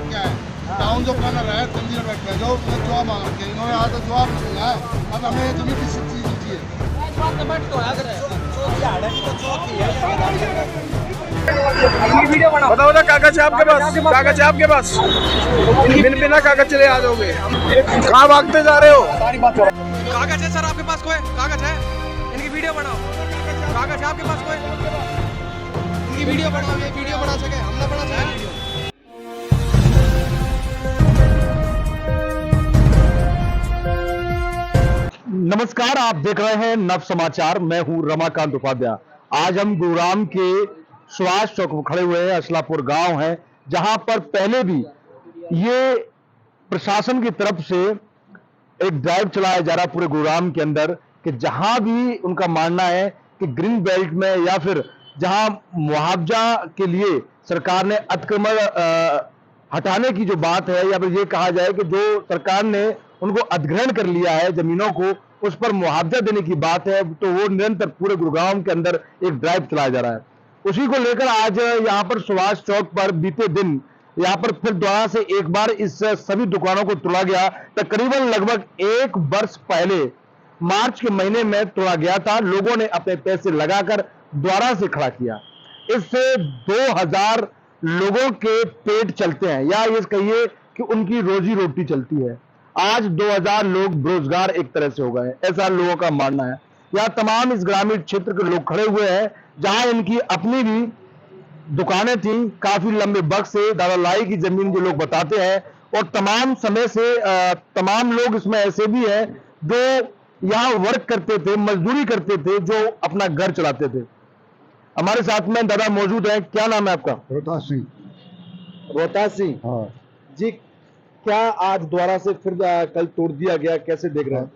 क्या है। टाउन जो प्लानर है तंजीर बैठ गया जो जवाब मांग रखे हैं, इन्होंने आज तक जवाब नहीं दिया है। अब हमें ये जमीन किसी चीज़ की चाहिए। बताओ ना, कागज है आपके पास? कागज है आपके पास? बिना कागज चले आ जाओगे? कहाँ भागते जा रहे हो? कागज है सर आपके पास? कोई कागज है? इनकी वीडियो बनाओ। कागज है आपके पास? कोई इनकी वीडियो बनाओ, ये वीडियो बना सके, हम ना बना सके वीडियो। नमस्कार, आप देख रहे हैं नव समाचार। मैं हूं रमाकांत उपाध्याय। आज हम गुरुग्राम के सुभाष चौक पर खड़े हुए हैं। असलापुर गांव है जहां पर पहले भी ये प्रशासन की तरफ से एक ड्राइव चलाया जा रहा है पूरे गुरुग्राम के अंदर कि जहां भी उनका मानना है कि ग्रीन बेल्ट में या फिर जहां मुआवजा के लिए सरकार ने अतिक्रमण हटाने की जो बात है या फिर ये कहा जाए कि जो सरकार ने उनको अधिग्रहण कर लिया है जमीनों को, उस पर मुआवजा देने की बात है, तो वो निरंतर पूरे गुरुग्राम के अंदर एक ड्राइव चलाया जा रहा है। उसी को लेकर आज यहाँ पर सुभाष चौक पर बीते दिन यहाँ पर फिर दोबारा से एक बार इस सभी दुकानों को तोड़ा गया। तकरीबन लगभग 1 वर्ष पहले मार्च के महीने में तोड़ा गया था। लोगों ने अपने पैसे लगाकर दोबारा से खड़ा किया। इससे 2000 लोगों के पेट चलते हैं या ये कहिए कि उनकी रोजी रोटी चलती है। आज 2000 लोग बेरोजगार एक तरह से हो गए, ऐसा लोगों का मानना है। यहाँ तमाम इस ग्रामीण क्षेत्र के लोग खड़े हुए हैं जहां इनकी अपनी भी दुकानें थी काफी लंबे वक्त से। दादा लाई की जमीन जो लोग बताते हैं, और तमाम समय से तमाम लोग इसमें ऐसे भी हैं जो यहाँ वर्क करते थे, मजदूरी करते थे, जो अपना घर चलाते थे। हमारे साथ में दादा मौजूद है। क्या नाम है आपका? रोहतास सिंह। रोहतास सिंह। हाँ जी, क्या आज दोबारा से फिर कल तोड़ दिया गया, कैसे देख रहे हैं?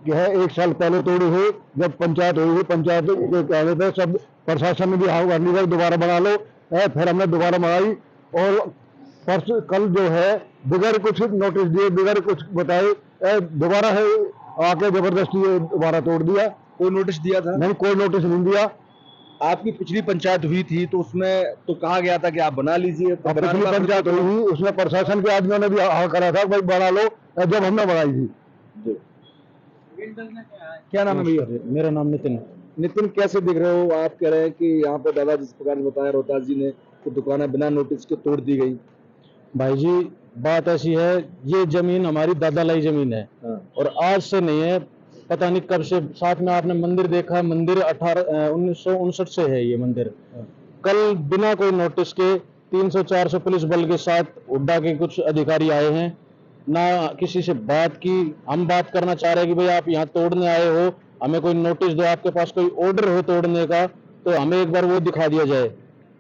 ये है 1 साल पहले तोड़ी हुई, जब पंचायत हुई थी। पंचायत के कहने पे सब प्रशासन ने भी हाँ कर ली दोबारा बना लो, फिर हमने दोबारा बनाई। और परसों कल जो है बगैर कुछ नोटिस दिए, बगैर कुछ बताए दोबारा है आके जबरदस्ती दोबारा तोड़ दिया। कोई नोटिस दिया था? नहीं, कोई नोटिस नहीं दिया। आपकी पिछली पंचायत हुई थी तो उसमें तो कहा गया था कि आप बना लीजिए। तो पिछली पंचायत हुई थी, उसमें प्रशासन के आदमियों ने भी हाँ करा था भाई बना लो, जब हमने बनाई थी। क्या नाम है भैया? मेरा नाम नितिन। नितिन, कैसे देख रहे हो? आप कह रहे हैं कि यहाँ पे दादा जिस प्रकार से बताया रोहतास जी ने कि दुकानें बिना नोटिस के तोड़ दी गई। भाई जी, बात ऐसी है, ये जमीन हमारी दादा लाई जमीन है। और आज से नहीं है, पता नहीं कब से। साथ में आपने मंदिर देखा, मंदिर 1959 से है ये मंदिर। कल बिना कोई नोटिस के 300-400 पुलिस बल के साथ उड्डा के कुछ अधिकारी आए हैं, ना किसी से बात की। हम बात करना चाह रहे हैं कि भाई आप यहाँ तोड़ने आए हो, हमें कोई नोटिस दो, आपके पास कोई ऑर्डर हो तोड़ने का तो हमें एक बार वो दिखा दिया जाए।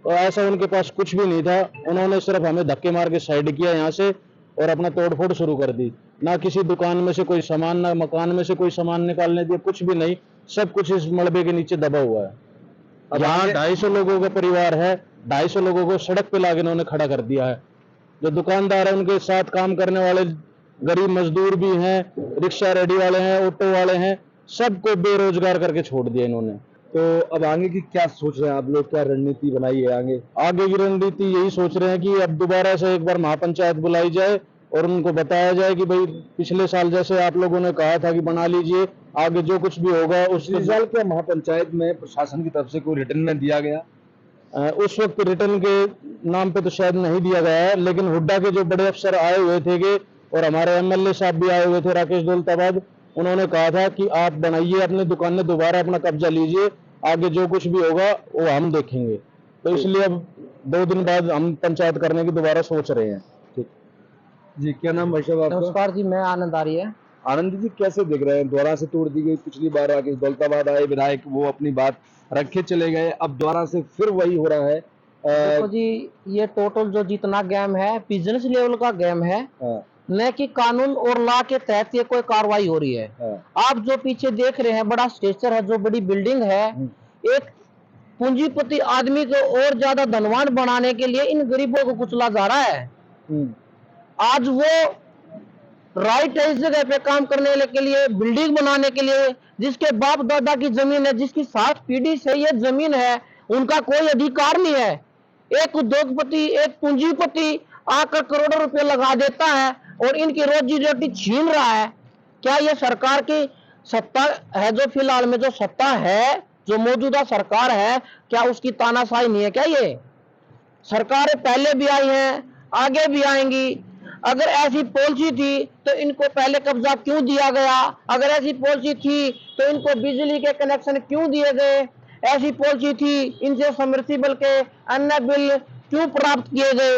और ऐसा उनके पास कुछ भी नहीं था। उन्होंने सिर्फ हमें धक्के मार के साइड किया यहाँ से और अपना तोड़फोड़ शुरू कर दी। ना किसी दुकान में से कोई सामान, ना मकान में से कोई सामान निकालने दिया, कुछ भी नहीं। सब कुछ इस मलबे के नीचे दबा हुआ है। यहाँ 250 लोगों का परिवार है, 250 लोगों को सड़क पे लाके इन्होंने खड़ा कर दिया है। जो दुकानदार है, उनके साथ काम करने वाले गरीब मजदूर भी हैं, रिक्शा रेडी वाले हैं, ऑटो वाले हैं, सबको बेरोजगार करके छोड़ दिया इन्होंने। तो अब आगे की क्या सोच रहे हैं आप लोग? क्या रणनीति बनाई है आगे? आगे की रणनीति यही सोच रहे हैं कि अब दोबारा से एक बार महापंचायत बुलाई जाए और उनको बताया जाए कि भाई पिछले साल जैसे आप लोगों ने कहा था कि बना लीजिए, आगे जो कुछ भी होगा पिछले साल क्या महापंचायत में प्रशासन की तरफ से कोई रिटर्न में दिया गया? उस वक्त रिटर्न के नाम पे तो शायद नहीं दिया गया है, लेकिन हुड्डा के जो बड़े अफसर आए हुए थे और हमारे एमएलए साहब भी आए हुए थे, राकेश दौलताबाद, उन्होंने कहा था कि आप बनाइए अपने दुकान में, दोबारा अपना कब्जा लीजिए, आगे जो कुछ भी होगा वो हम देखेंगे। तो इसलिए अब 2 दिन बाद हम पंचायत करने की दोबारा सोच रहे हैं। ठीक जी, क्या नाम भाई साहब आपका? नमस्कार जी, मैं आनंद आ रही है। आनंद जी, कैसे देख रहे हैं? दोबारा से तोड़ दी गई। पिछली बार राकेश दौलताबाद आए विधायक, वो अपनी बात रखे चले गए, अब दोबारा से फिर वही हो रहा है। देखो जी, ये टोटल जो जितना गेम है बिजनेस लेवल का गेम है, न कि कानून और लॉ के तहत ये कोई कार्रवाई हो रही है। आप जो पीछे देख रहे हैं बड़ा स्ट्रक्चर है, जो बड़ी बिल्डिंग है, एक पूंजीपति आदमी को और ज्यादा धनवान बनाने के लिए इन गरीबों को कुचला जा रहा है। आज वो राइट है इस जगह पे काम करने के लिए, बिल्डिंग बनाने के लिए, जिसके बाप दादा की जमीन है, जिसकी 7 पीढ़ी से ये जमीन है, उनका कोई अधिकार नहीं है। एक उद्योगपति, एक पूंजीपति आकर करोड़ों रुपए लगा देता है और इनकी रोजी रोटी छीन रहा है। क्या ये सरकार की सत्ता है? जो फिलहाल में जो सत्ता है, जो मौजूदा सरकार है, क्या उसकी तानाशाही नहीं है? क्या ये सरकारें पहले भी आई हैं, आगे भी आएंगी। अगर ऐसी पॉलिसी थी तो इनको पहले कब्जा क्यों दिया गया? अगर ऐसी पॉलिसी थी तो इनको बिजली के कनेक्शन क्यों दिए गए? ऐसी पॉलिसी थी, इनसे सबमर्सिबल के अन्य बिल क्यों प्राप्त किए गए?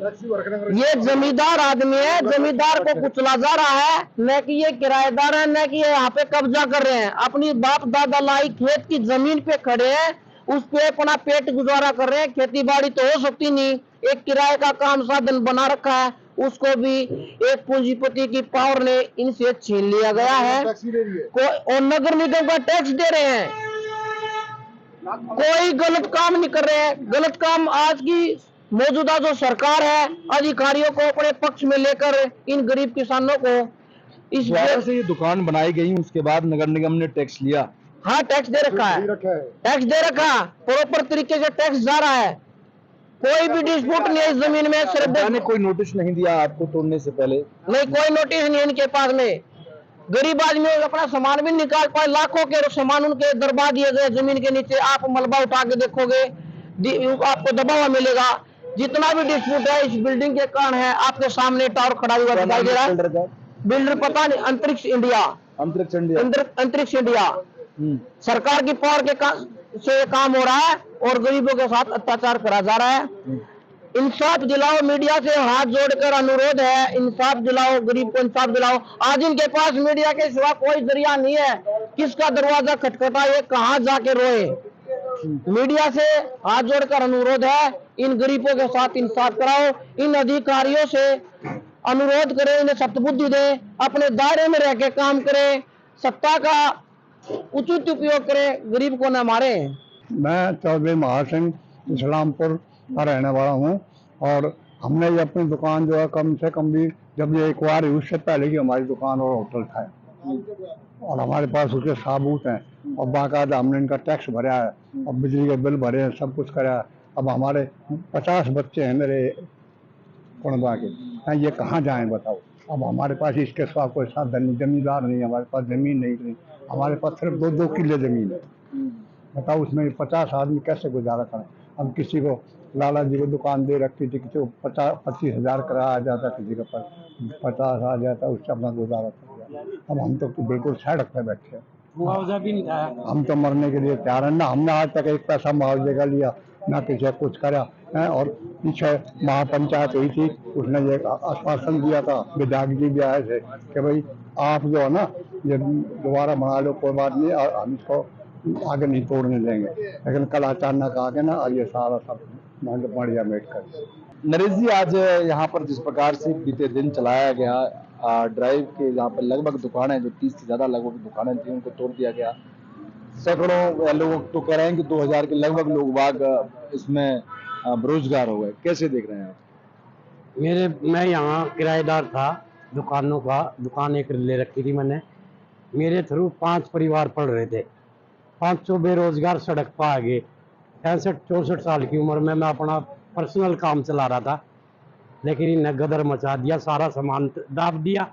ये जमींदार आदमी है, जमींदार को कुचला जा रहा है, न कि ये किराएदार है, न कि ये यहाँ पे कब्जा कर रहे हैं। अपनी बाप दादा लाई खेत की जमीन पे खड़े हैं, उस पे अपना पेट गुजारा कर रहे हैं। खेती बाड़ी तो हो सकती नहीं, एक किराए का काम साधन बना रखा है, उसको भी एक पूंजीपति की पावर ने इनसे छीन लिया गया है। और नगर निगम का टैक्स दे रहे हैं, कोई गलत काम नहीं कर रहे हैं। गलत काम आज की मौजूदा जो सरकार है, अधिकारियों को अपने पक्ष में लेकर इन गरीब किसानों को इस दोबारा से ये दुकान बनाई गई, उसके बाद नगर निगम ने टैक्स लिया। हाँ, टैक्स दे रखा है, टैक्स दे रखा, प्रॉपर तरीके से टैक्स जा रहा है। कोई भी डिस्प्यूट नहीं है इस जमीन में। सिर्फ ने कोई नोटिस नहीं दिया आपको तोड़ने से पहले? नहीं, कोई नोटिस नहीं है इनके पास में। गरीब आदमी अपना सामान भी निकाल पाए, लाखों के सामान उनके दरबा दिए गए जमीन के नीचे। आप मलबा उठा के देखोगे, आपको दबा हुआ मिलेगा। जितना भी डिस्प्यूट है इस बिल्डिंग के कारण है। आपके सामने टावर खड़ा हुआ दिखाई दे रहा है, बिल्डर पता नहीं, अंतरिक्ष इंडिया। अंतरिक्ष इंडिया सरकार की पावर के से काम हो रहा है और गरीबों के साथ अत्याचार करा जा रहा है। इंसाफ दिलाओ, मीडिया से हाथ जोड़कर अनुरोध है, इंसाफ दिलाओ, गरीब को इंसाफ दिलाओ। आज इनके पास मीडिया के सिवा कोई जरिया नहीं है। किसका दरवाजा खटखटाए, कहाँ जाके रोए? मीडिया से हाथ जोड़कर अनुरोध है, इन गरीबों के साथ इंसाफ कराओ। इन अधिकारियों से अनुरोध करें, इन्हें सत्बुद्धि दें, अपने दायरे में रह के काम करें, सत्ता का उचित उपयोग करें, गरीब को न मारे। मैं चौधरी महासिंह इस्लामपुर का रहने वाला हूँ और हमने ये अपनी दुकान जो है कम से कम भी जब ये एक्वायर हुई उससे पहले की हमारी दुकान और होटल था और हमारे पास उसके साबूत हैं और बाकायदा हमने इनका टैक्स भरा है और बिजली के बिल भरे हैं, सब कुछ करा है। अब हमारे 50 बच्चे हैं मेरे कुणबा के, ये कहाँ जाएं बताओ? अब हमारे पास इसके सिवा कोई साधन, जमींदार नहीं, हमारे पास जमीन नहीं, हमारे पास सिर्फ 2-2 किले जमीन है। बताओ उसमें 50 आदमी कैसे गुजारा करें? अब किसी को लाला जी को दुकान दे रखी थी, किसी को 25 हजार कराया जाता, किसी का 50 आ जाता, उससे अपना गुजारा कर। अब हम तो बिल्कुल सड़क पे बैठे हैं, मुआवजा भी नहीं था। हम तो मरने के लिए तैयार है ना। हमने आज तक एक पैसा मुआवजे का लिया ना, किसी कुछ करा है। और पीछे महापंचायत हुई थी, उसने ये आश्वासन दिया था, विधायक जी भी आए थे कि भाई आप जो है ना ये दोबारा बना लो, कोई बात नहीं, और हम इसको आगे नहीं तोड़ने देंगे। लेकिन कल अचानक आके ना ये सारा सब बढ़िया मेट कर। नरेश जी, आज यहाँ पर जिस प्रकार से बीते दिन चलाया गया ड्राइव के, यहाँ पर लगभग दुकानें जो 30 से ज्यादा लगभग दुकानें थी उनको तोड़ दिया गया। सैकड़ों लोग तो कह रहे हैं कि 2000 के लगभग लोग बाग इसमें बेरोजगार हो गए। कैसे देख रहे हैं आप? मैं यहाँ किराएदार था दुकानों का, दुकान एक ले रखी थी मैंने। मेरे थ्रू 5 परिवार पढ़ रहे थे, 500 बेरोजगार सड़क पर आ गए। 65-64 साल की उम्र में मैं अपना पर्सनल काम चला रहा था, लेकिन इन्हें गदर मचा दिया, सारा सामान दाब दिया।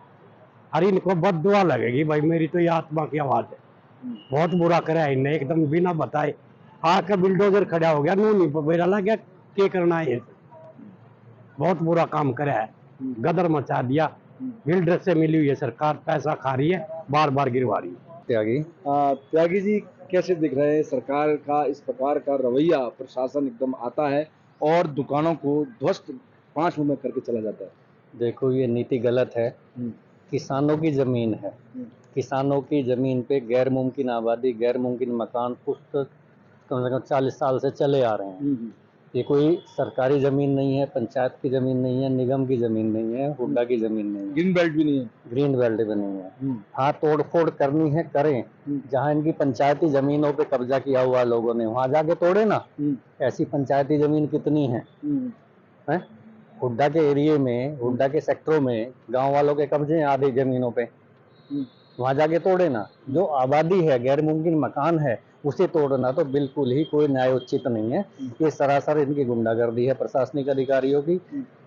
अरे इनको बद्दुआ लगेगी भाई, मेरी तो ये आत्मा की आवाज है। बहुत बुरा करा है इन्हें, एकदम बिना बताए आकर बिल्डोजर खड़ा हो गया, नहीं मेरा लग गया क्या करना है। बहुत बुरा काम करा है, गदर मचा दिया। बिल्डर से मिली हुई है सरकार, पैसा खा रही है, बार बार गिरवा रही है। त्यागी जी, कैसे दिख रहे हैं सरकार का इस प्रकार का रवैया? प्रशासन एकदम आता है और दुकानों को ध्वस्त 5 मिनट में करके चला जाता है। देखो ये नीति गलत है। किसानों की जमीन है, किसानों की जमीन पे गैर मुमकिन आबादी, गैर मुमकिन मकान कुछ तो कम से कम 40 साल से चले आ रहे हैं। ये कोई सरकारी जमीन नहीं है, पंचायत की जमीन नहीं है, निगम की जमीन नहीं है, हुड्डा की जमीन नहीं है, ग्रीन बेल्ट भी नहीं है, ग्रीन बेल्ट भी नहीं है। हाँ, तोड़ फोड़ करनी है करें, जहाँ इनकी पंचायती जमीनों पे कब्जा किया हुआ लोगों ने वहां जाके तोड़े ना। ऐसी पंचायती जमीन कितनी है? हुड्डा के एरिया में, हुड्डा के सेक्टरों में गांव वालों के कब्जे हैं आधी जमीनों पे, वहां जाके तोड़े ना। जो आबादी है, गैर मुमकिन मकान है, उसे तोड़ना तो बिल्कुल ही कोई न्यायोचित नहीं है। ये सरासर इनकी गुंडागर्दी है प्रशासनिक अधिकारियों की,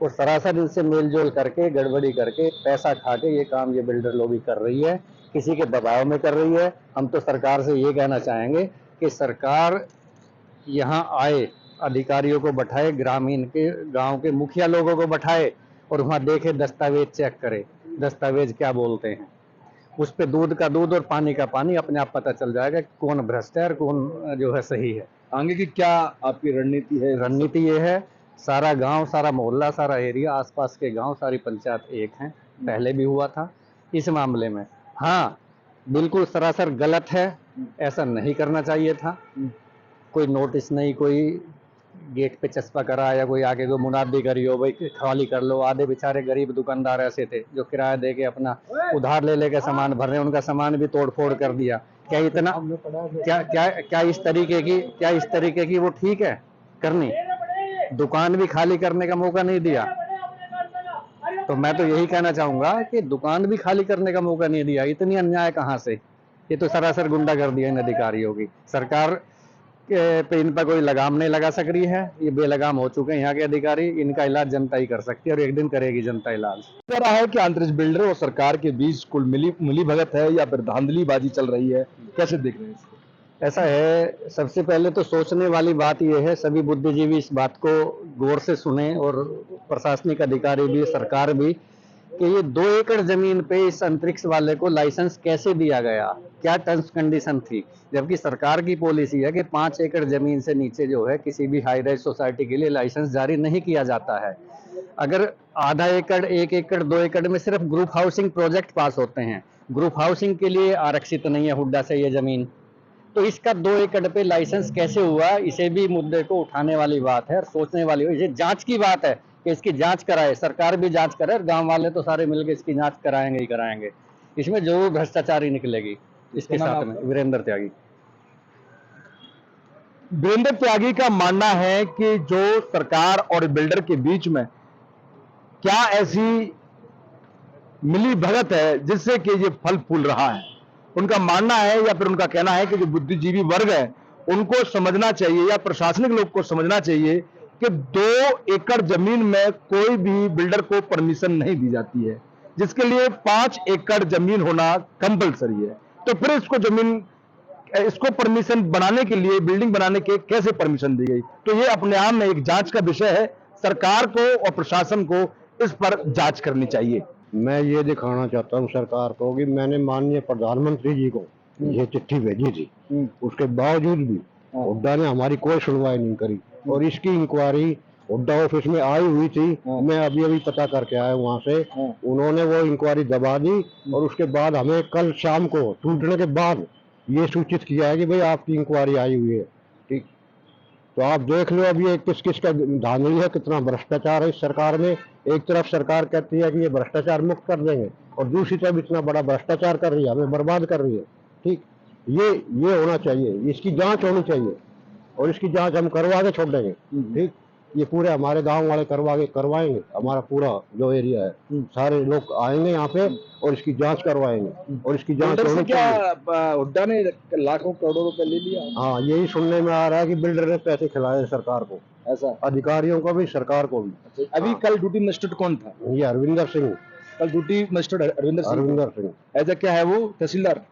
और सरासर इनसे मेलजोल करके गड़बड़ी करके पैसा खा के ये काम ये बिल्डर लोग कर रही है, किसी के दबाव में कर रही है। हम तो सरकार से ये कहना चाहेंगे कि सरकार यहाँ आए, अधिकारियों को बैठाए, ग्रामीण के गांव के मुखिया लोगों को बैठाए और वहाँ देखे, दस्तावेज चेक करे, दस्तावेज क्या बोलते हैं। उस पे दूध का दूध और पानी का पानी अपने आप पता चल जाएगा कि कौन भ्रष्ट है और कौन जो है सही है। आगे की क्या आपकी रणनीति है? रणनीति ये है, सारा गांव, सारा मोहल्ला, सारा एरिया, आसपास के गांव, सारी पंचायत एक हैं। पहले भी हुआ था इस मामले में। हाँ, बिल्कुल सरासर गलत है, ऐसा नहीं करना चाहिए था। कोई नोटिस नहीं, कोई गेट पे चस्पा करा या कोई आके कोई मुनादी करी हो, भाई खाली कर लो। आधे बेचारे गरीब दुकानदार ऐसे थे जो किराया दे के अपना उधार ले लेके सामान भर रहे हैं, उनका सामान भी तोड़ फोड़ कर दिया। क्या इतना क्या इस तरीके की वो ठीक है करनी? दुकान भी खाली करने का मौका नहीं दिया। तो मैं तो यही कहना चाहूंगा कि दुकान भी खाली करने का मौका नहीं दिया। इतनी अन्याय कहाँ से? ये तो सरासर गुंडागर्दी है इन अधिकारियों की। सरकार पे इन पर कोई लगाम नहीं लगा सक रही है, ये बेलगाम हो चुके हैं यहाँ के अधिकारी। इनका इलाज जनता ही कर सकती है और एक दिन करेगी जनता इलाज। कह रहा है कि आंतरिक बिल्डर और सरकार के बीच कुल मिली भगत है या फिर धांधलीबाजी चल रही है, कैसे देख रहे हैं इसको? ऐसा है, सबसे पहले तो सोचने वाली बात यह है, सभी बुद्धिजीवी इस बात को गौर से सुने और प्रशासनिक अधिकारी भी, सरकार भी, कि ये 2 एकड़ जमीन पे इस अंतरिक्ष वाले को लाइसेंस कैसे दिया गया, क्या टर्म्स कंडीशन थी। जबकि सरकार की पॉलिसी है कि 5 एकड़ जमीन से नीचे जो है किसी भी हाई राइज सोसाइटी के लिए लाइसेंस जारी नहीं किया जाता है। अगर आधा एकड़, 1 एकड़, 2 एकड़ में सिर्फ ग्रुप हाउसिंग प्रोजेक्ट पास होते हैं। ग्रुप हाउसिंग के लिए आरक्षित नहीं है हुड्डा से ये जमीन। तो इसका 2 एकड़ पे लाइसेंस कैसे हुआ, इसे भी मुद्दे को उठाने वाली बात है और सोचने वाली है। ये जांच की बात है कि इसकी जांच कराए, सरकार भी जांच करे और गांव वाले तो सारे मिलकर इसकी जांच कराएंगे ही कराएंगे। इसमें जरूर भ्रष्टाचारी निकलेगी। इसके साथ में वीरेंद्र त्यागी। वीरेंद्र त्यागी का मानना है कि जो सरकार और बिल्डर के बीच में क्या ऐसी मिली भगत है जिससे कि ये फल फूल रहा है। उनका मानना है या फिर उनका कहना है कि जो बुद्धिजीवी वर्ग है उनको समझना चाहिए या प्रशासनिक लोग को समझना चाहिए कि 2 एकड़ जमीन में कोई भी बिल्डर को परमिशन नहीं दी जाती है, जिसके लिए 5 एकड़ जमीन होना कंपलसरी है। तो फिर इसको परमिशन बनाने के लिए, बिल्डिंग बनाने के कैसे परमिशन दी गई? तो ये अपने आप में एक जांच का विषय है। सरकार को और प्रशासन को इस पर जांच करनी चाहिए। मैं ये दिखाना चाहता हूँ सरकार को कि मैंने माननीय प्रधानमंत्री जी को ये चिट्ठी भेजी थी, उसके बावजूद भी हुड्डा ने हमारी कोई सुनवाई नहीं करी और इसकी इंक्वायरी हुड्डा ऑफिस में आई हुई थी। मैं अभी पता करके आया वहाँ से, उन्होंने वो इंक्वायरी दबा दी और उसके बाद हमें कल शाम को टूटने के बाद ये सूचित किया है कि भाई आपकी इंक्वायरी आई हुई है। ठीक, तो आप देख लो अब ये किस किस का धांधली है, कितना भ्रष्टाचार है इस सरकार में। एक तरफ सरकार कहती है कि ये भ्रष्टाचार मुक्त कर देंगे और दूसरी तरफ इतना बड़ा भ्रष्टाचार कर रही है, हमें बर्बाद कर रही है। ठीक, ये होना चाहिए, इसकी जांच होनी चाहिए और इसकी जांच हम करवा के छोड़ देंगे। ठीक, ये पूरे हमारे गांव वाले करवाएंगे। हमारा पूरा जो एरिया है सारे लोग आएंगे यहाँ पे और इसकी जांच करवाएंगे और इसकी जांच होनी चाहिए। हुड्डा ने लाखों करोड़ों रुपए ले लिया। हाँ, यही सुनने में आ रहा है कि बिल्डर ने पैसे खिलाए सरकार को, ऐसा अधिकारियों को भी, सरकार को भी। अभी कल ड्यूटी मजिस्ट्रेट कौन था? ये अरविंदर सिंह। कल ड्यूटी मजिस्ट्रेट अरविंदर सिंह। ऐसा क्या है वो? तहसीलदार?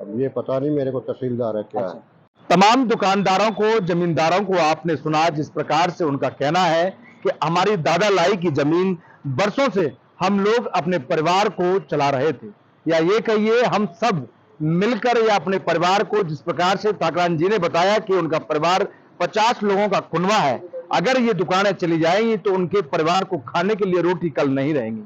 अब ये पता नहीं मेरे को, तहसीलदार है क्या है। तमाम दुकानदारों को, जमींदारों को आपने सुना जिस प्रकार से उनका कहना है कि हमारी दादा लाई की जमीन बरसों से हम लोग अपने परिवार को चला रहे थे, या ये कहिए हम सब मिलकर या अपने परिवार को, जिस प्रकार से ताकरान जी ने बताया कि उनका परिवार 50 लोगों का कुनवा है। अगर ये दुकानें चली जाएंगी तो उनके परिवार को खाने के लिए रोटी कल नहीं रहेंगी।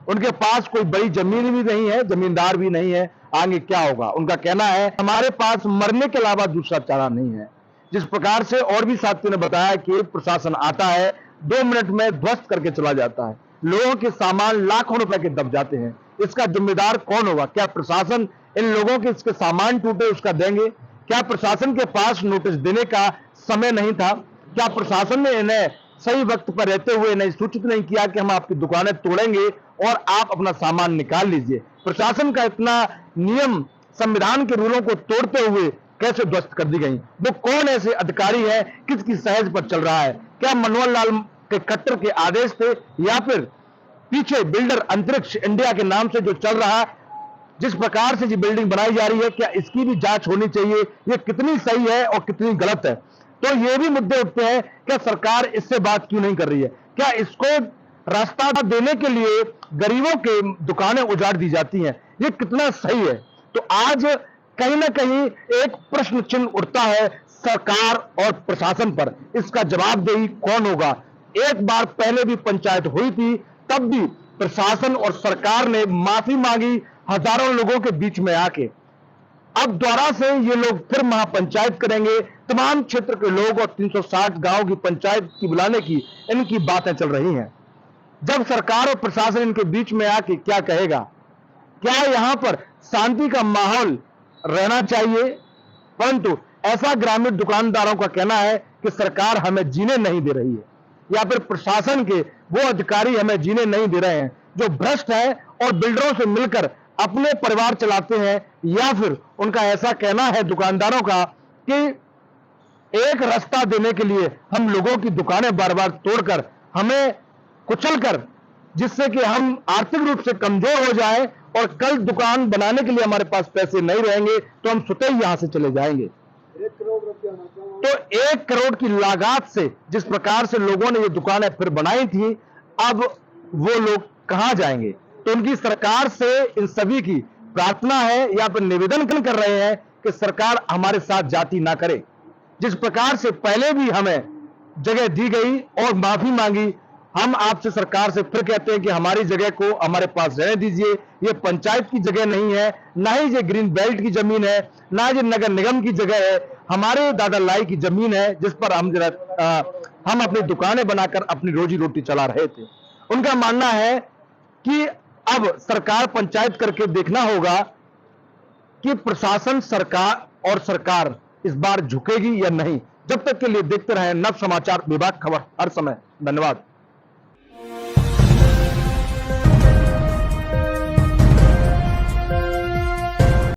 उनके पास कोई बड़ी जमीन भी नहीं है, जमींदार भी नहीं है, आगे क्या होगा? उनका कहना है हमारे पास मरने के अलावा दूसरा चारा नहीं है। जिस प्रकार से और भी साथियों ने बताया कि प्रशासन आता है, 2 मिनट में ध्वस्त करके चला जाता है, लोगों के सामान लाखों रुपए के दब जाते हैं। इसका जिम्मेदार कौन होगा? क्या प्रशासन इन लोगों के इसके सामान टूटे उसका देंगे? क्या प्रशासन के पास नोटिस देने का समय नहीं था? क्या प्रशासन ने इन्हें सही वक्त पर रहते हुए इन्हें सूचित नहीं किया कि हम आपकी दुकानें तोड़ेंगे और आप अपना सामान निकाल लीजिए? प्रशासन का इतना नियम, संविधान के रूलों को तोड़ते हुए कैसे ध्वस्त कर दी गई। वो कौन ऐसे अधिकारी है, किसकी सहज पर चल रहा है? क्या मनोहर लाल के खट्टर के आदेश थे, या फिर पीछे बिल्डर अंतरिक्ष इंडिया के नाम से जो चल रहा है, जिस प्रकार से ये बिल्डिंग बनाई जा रही है, क्या इसकी भी जांच होनी चाहिए? ये कितनी सही है और कितनी गलत है? तो ये भी मुद्दे उठते हैं, क्या सरकार इससे बात क्यों नहीं कर रही है? क्या इसको रास्ता देने के लिए गरीबों के दुकानें उजाड़ दी जाती हैं? ये कितना सही है? तो आज कहीं ना कहीं एक प्रश्न चिन्ह उठता है सरकार और प्रशासन पर। इसका जवाबदेही कौन होगा? एक बार पहले भी पंचायत हुई थी, तब भी प्रशासन और सरकार ने माफी मांगी हजारों लोगों के बीच में आके। अब दोबारा से ये लोग फिर महापंचायत करेंगे। तमाम क्षेत्र के लोग और 360 गांव की पंचायत की बुलाने की इनकी बातें चल रही हैं। जब सरकार और प्रशासन इनके बीच में आके क्या कहेगा? क्या यहां पर शांति का माहौल रहना चाहिए? परंतु ऐसा ग्रामीण दुकानदारों का कहना है कि सरकार हमें जीने नहीं दे रही है, या फिर प्रशासन के वो अधिकारी हमें जीने नहीं दे रहे हैं जो भ्रष्ट है और बिल्डरों से मिलकर अपने परिवार चलाते हैं। या फिर उनका ऐसा कहना है दुकानदारों का कि एक रास्ता देने के लिए हम लोगों की दुकानें बार बार तोड़कर, हमें कुचलकर, जिससे कि हम आर्थिक रूप से कमजोर हो जाएं और कल दुकान बनाने के लिए हमारे पास पैसे नहीं रहेंगे तो हम स्वतः ही यहां से चले जाएंगे। तो 1 करोड़ की लागत से जिस प्रकार से लोगों ने ये दुकानें फिर बनाई थी, अब वो लोग कहां जाएंगे? तो उनकी सरकार से इन सभी की प्रार्थना है या फिर निवेदन कर रहे हैं कि सरकार हमारे साथ जाति ना करे। जिस प्रकार से पहले भी हमें जगह दी गई और माफी मांगी, हम आपसे सरकार से फिर कहते हैं कि हमारी जगह को हमारे पास रहने दीजिए। ये पंचायत की जगह नहीं है, ना ही ये ग्रीन बेल्ट की जमीन है, ना ये नगर निगम की जगह है, हमारे दादा लाई की जमीन है जिस पर हम अपनी दुकानें बनाकर अपनी रोजी रोटी चला रहे थे। उनका मानना है कि अब सरकार पंचायत करके देखना होगा कि प्रशासन सरकार इस बार झुकेगी या नहीं। जब तक के लिए देखते रहें नव समाचार विभाग खबर हर समय। धन्यवाद।